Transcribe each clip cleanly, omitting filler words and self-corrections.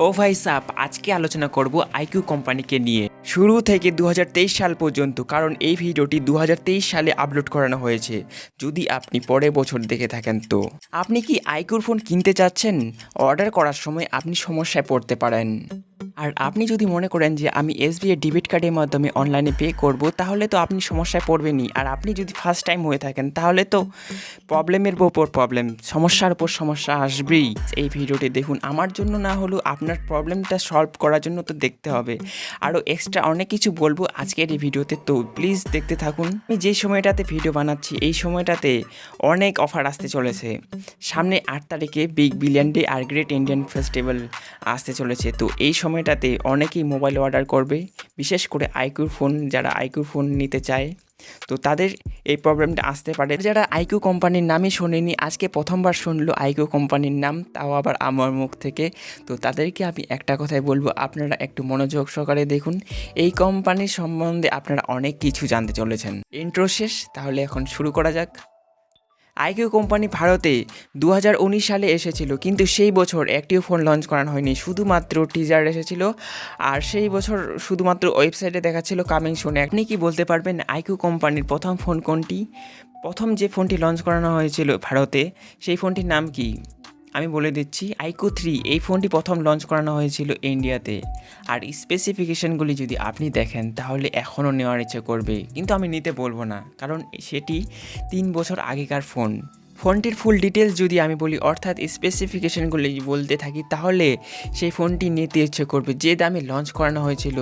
ও ভাই সাপ, আজকে আলোচনা করব iQOO কোম্পানিকে নিয়ে শুরু থেকে 2023 সাল পর্যন্ত, কারণ এই ভিডিওটি 2023 সালে আপলোড করানো হয়েছে। যদি আপনি পরের বছর দেখে থাকেন তো আপনি কি iQOO ফোন কিনতে চাচ্ছেন? অর্ডার করার সময় আপনি সমস্যায় পড়তে পারেন। আর আপনি যদি মনে করেন যে আমি SBI ডেবিট কার্ডের মাধ্যমে অনলাইনে পে করব, তাহলে তো আপনি সমস্যায় পড়বেনই। আর আপনি যদি ফার্স্ট টাইম হয়ে থাকেন তাহলে তো প্রবলেমের উপর প্রবলেম, সমস্যার উপর সমস্যা আসবেই। এই ভিডিওটি দেখুন, আমার জন্য না হলেও আপনার প্রবলেমটা সলভ করার জন্য তো দেখতে হবে। আরও এক্সট্রা অনেক কিছু বলবো আজকের এই ভিডিওতে, তো প্লিজ দেখতে থাকুন। আমি যে সময়টাতে ভিডিও বানাচ্ছি এই সময়টাতে অনেক অফার আসতে চলেছে। সামনে 8 তারিখে big billion day are great Indian festival আসতে চলেছে। তো এই সময়টাতে অনেকেই মোবাইল অর্ডার করবে, বিশেষ করে iQOO ফোন, যারা iQOO ফোন নিতে চায় তো তাদের এই প্রবলেমটা আসতে পারে। যারা iQOO কোম্পানির নামই শোনেনি, আজকে প্রথমবার শুনলো iQOO কোম্পানির নাম, তাও আবার আমার মুখ থেকে, তো তাদেরকে আমি একটা কথাই বলবো, আপনারা একটু মনোযোগ সহকারে দেখুন। এই কোম্পানির সম্বন্ধে আপনারা অনেক কিছু জানতে চলেছেন। ইন্ট্রো শেষ, তাহলে এখন শুরু করা যাক। iQOO কোম্পানি ভারতে 2019 সালে এসেছিল, কিন্তু সেই বছর একটিও ফোন লঞ্চ করানো হয়নি, শুধুমাত্র টিজার এসেছিল। আর সেই বছর শুধুমাত্র ওয়েবসাইটে দেখাচ্ছিল কামিং সুন। আপনি কি বলতে পারবেন iQOO কোম্পানির প্রথম ফোন কোনটি? প্রথম যে ফোনটি লঞ্চ করানো হয়েছিল ভারতে, সেই ফোনটির নাম কি? আমি বলে দিচ্ছি, iQOO 3। এই ফোনটি প্রথম লঞ্চ করানো হয়েছিল ইন্ডিয়াতে। আর স্পেসিফিকেশনগুলি যদি আপনি দেখেন তাহলে এখনও নেওয়ার ইচ্ছে করবে, কিন্তু আমি নিতে বলবো না, কারণ সেটি 3 বছর আগেকার ফোন। ফোনটির ফুল ডিটেলস যদি আমি বলি, অর্থাৎ স্পেসিফিকেশনগুলি বলতে থাকি, তাহলে সেই ফোনটি নিতে ইচ্ছে করবে। যে দামে লঞ্চ করানো হয়েছিল,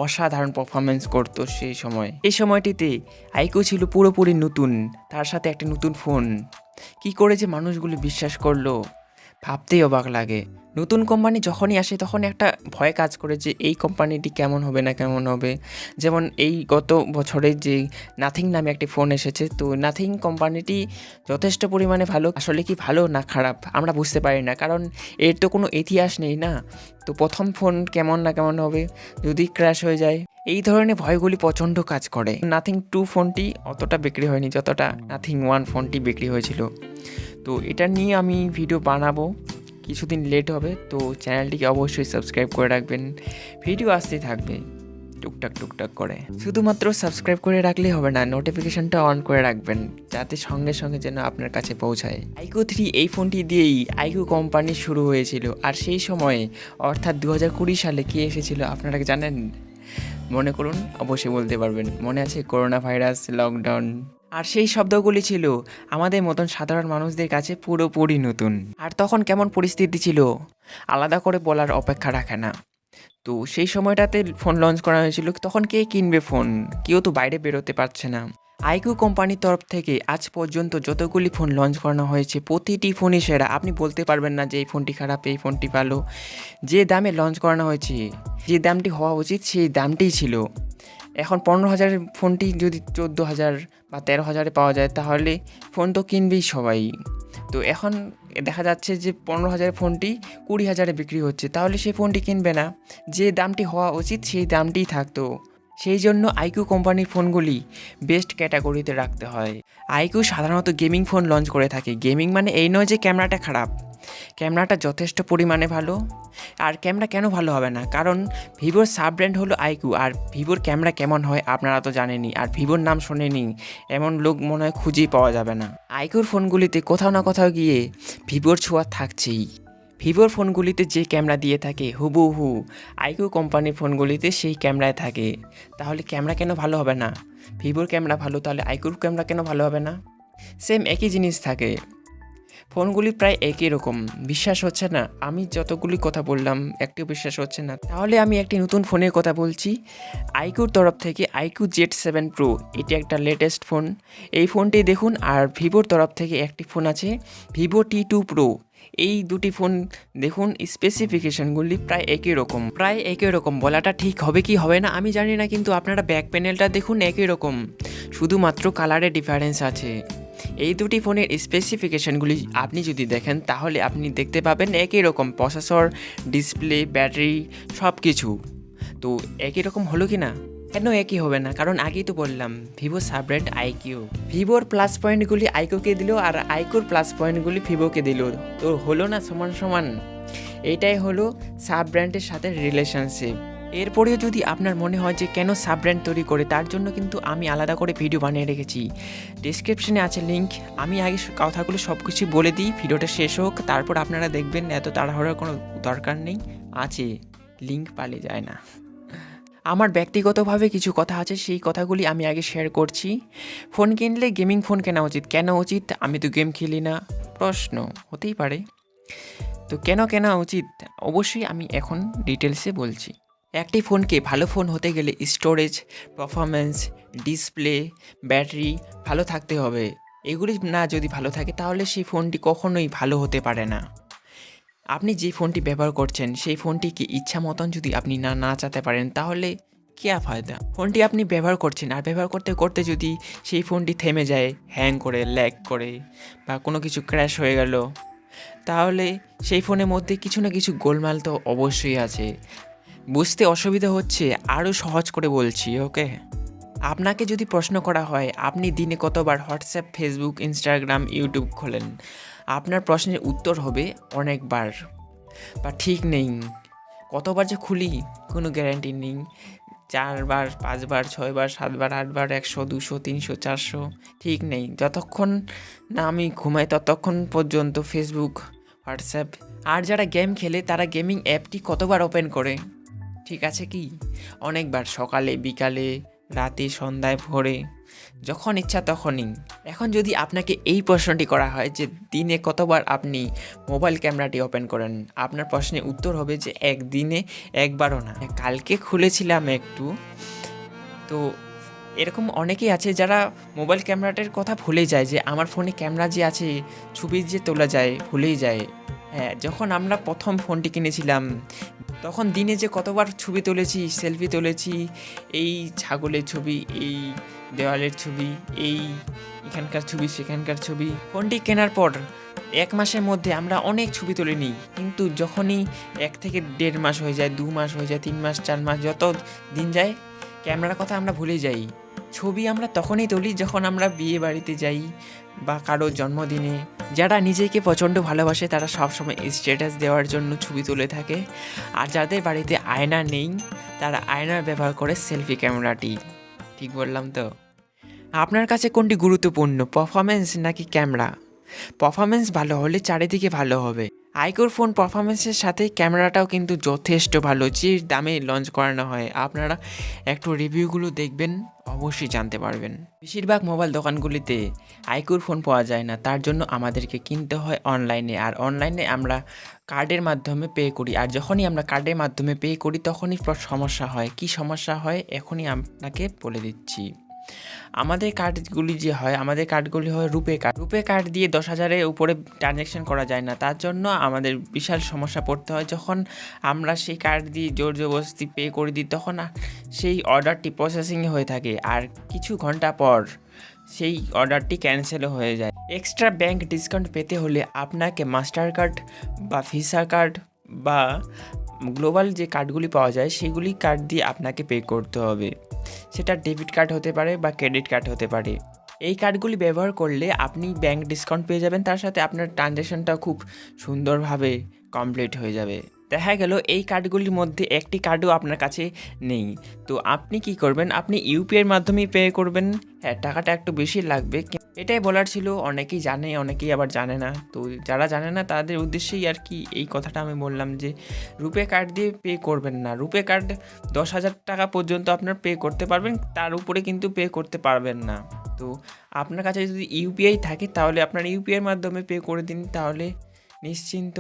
অসাধারণ পারফরমেন্স করতো সেই সময়। এই সময়টিতে iQOO ছিল পুরোপুরি নতুন, তার সাথে একটা নতুন ফোন। কি করে যে মানুষগুলি বিশ্বাস করলো, ভাবতেই অবাক লাগে। নতুন কোম্পানি যখনই আসে তখন একটা ভয় কাজ করে যে এই কোম্পানিটি কেমন হবে না কেমন হবে। যেমন এই গত বছরে যে নাথিং নামে একটি ফোন এসেছে, তো নাথিং কোম্পানিটি যথেষ্ট পরিমাণে ভালো। আসলে কি ভালো না খারাপ আমরা বুঝতে পারি না, কারণ এর তো কোনো ইতিহাস নেই না। তো প্রথম ফোন কেমন না কেমন হবে, যদি ক্র্যাশ হয়ে যায়, এই ধরনের ভয়গুলি প্রচণ্ড কাজ করে। নাথিং 2 ফোনটি অতটা বিক্রি হয়নি যতটা নাথিং 1 ফোনটি বিক্রি হয়েছিল। তো এটা নিয়ে আমি ভিডিও বানাবো, কিছুদিন লেট হবে, তো চ্যানেলটিকে অবশ্যই সাবস্ক্রাইব করে রাখবেন। ভিডিও আসতেই থাকবে টুকটাক টুকটাক করে। শুধুমাত্র সাবস্ক্রাইব করে রাখলেই হবে না, নোটিফিকেশনটা অন করে রাখবেন, যাতে সঙ্গে সঙ্গে যেন আপনার কাছে পৌঁছায়। iQOO 3 এই ফোনটি দিয়েই iQOO কোম্পানি শুরু হয়েছিল। আর সেই সময়ে অর্থাৎ 2020 সালে কী এসেছিল আপনারা জানেন? মনে করুন, অবশ্যই বলতে পারবেন। মনে আছে করোনা ভাইরাস, লকডাউন। আর সেই শব্দগুলি ছিল আমাদের মতন সাধারণ মানুষদের কাছে পুরোপুরি নতুন। আর তখন কেমন পরিস্থিতি ছিল আলাদা করে বলার অপেক্ষা রাখে না। তো সেই সময়টাতে ফোন লঞ্চ করা হয়েছিল, তখন কে কিনবে ফোন? কেউ তো বাইরে বেরোতে পারছে না। iQOO কোম্পানির তরফ থেকে আজ পর্যন্ত যতগুলি ফোন লঞ্চ করানো হয়েছে, প্রতিটি ফোনই সেরা। আপনি বলতে পারবেন না যে এই ফোনটি খারাপ, এই ফোনটি ভালো। যে দামে লঞ্চ করানো হয়েছে, যে দামটি হওয়া উচিত সেই দামটিই ছিল। এখন 15,000 ফোনটি যদি 14,000 বা 13,000 পাওয়া যায়, তাহলে ফোন তো কিনবেই সবাই। তো এখন দেখা যাচ্ছে যে 15,000 ফোনটি 20,000 বিক্রি হচ্ছে, তাহলে সেই ফোনটি কিনবে না। যে দামটি হওয়া উচিত সেই দামটিই থাকতো। সেই জন্য iQOO কোম্পানির ফোনগুলি বেস্ট ক্যাটাগরিতে রাখতে হয়। iQOO সাধারণত গেমিং ফোন লঞ্চ করে থাকে। গেমিং মানে এই নয় যে ক্যামেরাটা খারাপ, ক্যামেরাটা যথেষ্ট পরিমাণে ভালো। আর ক্যামেরা কেন ভালো হবে না? কারণ ভিভোর সাব ব্র্যান্ড হলো iQOO, আর ভিভোর ক্যামেরা কেমন হয় আপনারা তো জানেনই। আর ভিভোর নাম শোনেনি এমন লোক মনে হয় খুঁজেই পাওয়া যাবে না। iQOOর ফোনগুলিতে কোথাও না কোথাও গিয়ে ভিভোর ছোঁয়া থাকছেই। ভিভোর ফোনগুলিতে যে ক্যামেরা দিয়ে থাকে হুবহু iQOO কোম্পানির ফোনগুলিতে সেই ক্যামেরায় থাকে। তাহলে ক্যামেরা কেন ভালো হবে না? ভিভোর ক্যামেরা ভালো, তাহলে iQOOর ক্যামেরা কেন ভালো হবে না? সেম একই জিনিস থাকে। ফোনগুলি প্রায় একই রকম। বিশ্বাস হচ্ছে না? আমি যতগুলি কথা বললাম একটিও বিশ্বাস হচ্ছে না, তাহলে আমি একটি নতুন ফোনের কথা বলছি। iQOOর তরফ থেকে iQOO Z7 Pro, এটি একটা লেটেস্ট ফোন। এই ফোনটি দেখুন। আর ভিভোর তরফ থেকে একটি ফোন আছে ভিভো T2 Pro। এই দুটি ফোন দেখুন, স্পেসিফিকেশনগুলি প্রায় একই রকম বলাটা ঠিক হবে কি হবে না আমি জানি না, কিন্তু আপনারা ব্যাক প্যানেলটা দেখুন একই রকম, শুধুমাত্র কালারে ডিফারেন্স আছে। এই দুটি ফোনের স্পেসিফিকেশনগুলি আপনি যদি দেখেন তাহলে আপনি দেখতে পাবেন একই রকম, প্রসেসর, ডিসপ্লে, ব্যাটারি সব কিছু। তো একই রকম হলো কি না? কেন একই হবে না? কারণ আগেই তো বললাম ভিভো সাব ব্র্যান্ড iQOO। ভিভোর প্লাস পয়েন্টগুলি iQOOকে দিল, আর iQOOর প্লাস পয়েন্টগুলি ভিভোকে দিল, তো হলো না সমান সমান? এটাই হলো সাব ব্র্যান্ডের সাথে রিলেশনশিপ। এরপরেও যদি আপনার মনে হয় যে কেন সাব ব্র্যান্ড তৈরি করে, তার জন্য কিন্তু আমি আলাদা করে ভিডিও বানিয়ে রেখেছি, ডিসক্রিপশনে আছে লিঙ্ক। আমি আগে কথাগুলো সব কিছু বলে দিই, ভিডিওটা শেষ হোক, তারপর আপনারা দেখবেন। এত তাড়াহুড়োর কোনো দরকার নেই, আছে লিঙ্ক, পালিয়ে যায় না। আমার ব্যক্তিগতভাবে কিছু কথা আছে, সেই কথাগুলি আমি আগে শেয়ার করছি। ফোন কিনলে গেমিং ফোন কেনা উচিত। কেন উচিত? আমি তো গেম খেলি না, প্রশ্ন হতেই পারে। তো কেন কেনা উচিত অবশ্যই আমি এখন ডিটেলসে বলছি। একটি ফোনকে ভালো ফোন হতে গেলে স্টোরেজ, পারফরম্যান্স, ডিসপ্লে, ব্যাটারি ভালো থাকতে হবে। এগুলি না যদি ভালো থাকে তাহলে সেই ফোনটি কখনোই ভালো হতে পারে না। আপনি যে ফোনটি ব্যবহার করছেন সেই ফোনটিকে ইচ্ছা মতন যদি আপনি না চালাতে পারেন তাহলে क्या ফায়দা? ফোনটি আপনি ব্যবহার করছেন, আর ব্যবহার করতে করতে যদি সেই ফোনটি থেমে যায়, হ্যাং করে, ল্যাগ করে, বা কোনো কিছু ক্র্যাশ হয়ে গেল, তাহলে সেই ফোনের মধ্যে কিছু না কিছু গোলমাল তো অবশ্যই আছে। বুঝতে অসুবিধা হচ্ছে, আরও সহজ করে বলছি, ওকে? আপনাকে যদি প্রশ্ন করা হয় আপনি দিনে কতবার হোয়াটসঅ্যাপ, ফেসবুক, ইনস্টাগ্রাম, ইউটিউব খোলেন, আপনার প্রশ্নের উত্তর হবে অনেকবার, বা ঠিক নেই। কতবার যে খুলি কোনো গ্যারান্টি নেই। 4 বার, 5 বার, 6 বার, 7 বার, 8 বার, 100, 200, 300, 400, ঠিক নেই। যতক্ষণ না আমি ঘুমাই ততক্ষণ পর্যন্ত ফেসবুক, হোয়াটসঅ্যাপ। আর যারা গেম খেলে তারা গেমিং অ্যাপটি কতবার ওপেন করে, ঠিক আছে কি? অনেকবার, সকালে, বিকালে, রাতে, সন্ধ্যায়, ভোরে, যখন ইচ্ছা তখনই। এখন যদি আপনাকে এই প্রশ্নটি করা হয় যে দিনে কতবার আপনি মোবাইল ক্যামেরাটি ওপেন করেন, আপনার প্রশ্নের উত্তর হবে যে একদিনে একবারও না। কালকে খুলেছিলাম একটু। তো এরকম অনেকেই আছে যারা মোবাইল ক্যামেরাটার কথা ভুলে যায়, যে আমার ফোনে ক্যামেরা যে আছে, ছবি যে তোলা যায়, ভুলেই যায়। হ্যাঁ, যখন আমরা প্রথম ফোনটি কিনেছিলাম তখন দিনে যে কতবার ছবি তুলেছি, সেলফি তুলেছি, এই ছাগলের ছবি, এই দেওয়ালের ছবি, এই এখানকার ছবি, সেখানকার ছবি। ফোনটি কেনার পর 1 মাসের মধ্যে আমরা অনেক ছবি তুলে নিই, কিন্তু যখনই 1 থেকে 1.5 মাস হয়ে যায়, 2 মাস হয়ে যায়, 3 মাস, 4 মাস, যত দিন যায় ক্যামেরার কথা আমরা ভুলে যাই। ছবি আমরা তখনই তুলি যখন আমরা বিয়ে বাড়িতে যাই বা কারো জন্মদিনে। যারা নিজেকে প্রচণ্ড ভালোবাসে তারা সবসময় স্ট্যাটাস দেওয়ার জন্য ছবি তুলে থাকে, আর যাদের বাড়িতে আয়না নেই তারা আয়নার ব্যবহার করে সেলফি ক্যামেরাটি। ঠিক বললাম তো? আপনার কাছে কোনটি গুরুত্বপূর্ণ, পারফরম্যান্স নাকি ক্যামেরা? পারফরম্যান্স ভালো হলে চারিদিকে ভালো হবে। iQOO ফোন পারফরমেন্সের সাথে ক্যামেরাটাও কিন্তু যথেষ্ট ভালো, যে দামে লঞ্চ করানো হয়। আপনারা একটু রিভিউগুলো দেখবেন, অবশ্যই জানতে পারবেন। বেশিরভাগ মোবাইল দোকানগুলিতে iQOO ফোন পাওয়া যায় না, তার জন্য আমাদেরকে কিনতে হয় অনলাইনে। আর অনলাইনে আমরা কার্ডের মাধ্যমে পে করি, আর যখনই আমরা কার্ডের মাধ্যমে পে করি তখনই সমস্যা হয়। কি সমস্যা হয় এখনই আপনাকে বলে দিচ্ছি। আমাদের কার্ডগুলি হয় রুপে কার্ড। রুপে কার্ড দিয়ে 10,000-এর উপরে ট্রানজ্যাকশন করা যায় না, তার জন্য আমাদের বিশাল সমস্যা পড়তে হয়। যখন আমরা সেই কার্ড দিয়ে জোর জবরদস্তি পে করে দিই তখন সেই অর্ডারটি প্রসেসিংয়ে হয়ে থাকে, আর কিছু ঘন্টা পর সেই অর্ডারটি ক্যান্সেলও হয়ে যায়। এক্সট্রা ব্যাংক ডিসকাউন্ট পেতে হলে আপনাকে মাস্টার কার্ড বা ভিসা কার্ড বা গ্লোবাল যে কার্ডগুলি পাওয়া যায় সেগুলি কার্ড দিয়ে আপনাকে পে করতে হবে। সেটা ডেবিট কার্ড হতে পারে বা ক্রেডিট কার্ড হতে পারে। এই কার্ডগুলি ব্যবহার করলে আপনি ব্যাংক ডিসকাউন্ট পেয়ে যাবেন, তার সাথে আপনার ট্রানজ্যাকশনটাও খুব সুন্দরভাবে কমপ্লিট হয়ে যাবে। দেখা গেল এই কার্ডগুলির মধ্যে একটি কার্ডও আপনার কাছে নেই, তো আপনি কি করবেন? আপনি ইউপিআইয়ের মাধ্যমেই পে করবেন। হ্যাঁ, টাকাটা একটু বেশি লাগবে, এটাই বলার ছিল। অনেকেই জানে, অনেকেই আবার জানে না। তো যারা জানে না তাদের উদ্দেশ্যেই আর কি এই কথাটা আমি বললাম, যে রুপে কার্ড দিয়ে পে করবেন না। রুপে কার্ড 10,000 টাকা পর্যন্ত আপনার পে করতে পারবেন, তার উপরে কিন্তু পে করতে পারবেন না। তো আপনার কাছে যদি ইউপিআই থাকে তাহলে আপনার ইউপিআইয়ের মাধ্যমে পে করে দিন, তাহলে নিশ্চিন্ত।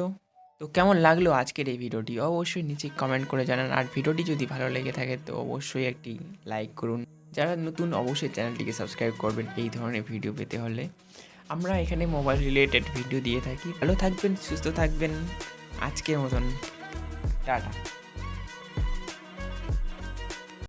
তো কেমন লাগলো আজকের এই ভিডিওটি অবশ্যই নিচে কমেন্ট করে জানান, আর ভিডিওটি যদি ভালো লেগে থাকে তো অবশ্যই একটি লাইক করুন। যারা নতুন অবশ্যই চ্যানেলটিকে সাবস্ক্রাইব করবেন এই ধরনের ভিডিও পেতে হলে। আমরা এখানে মোবাইল রিলেটেড ভিডিও দিয়ে থাকি। ভালো থাকবেন, সুস্থ থাকবেন। আজকের মতন টাটা।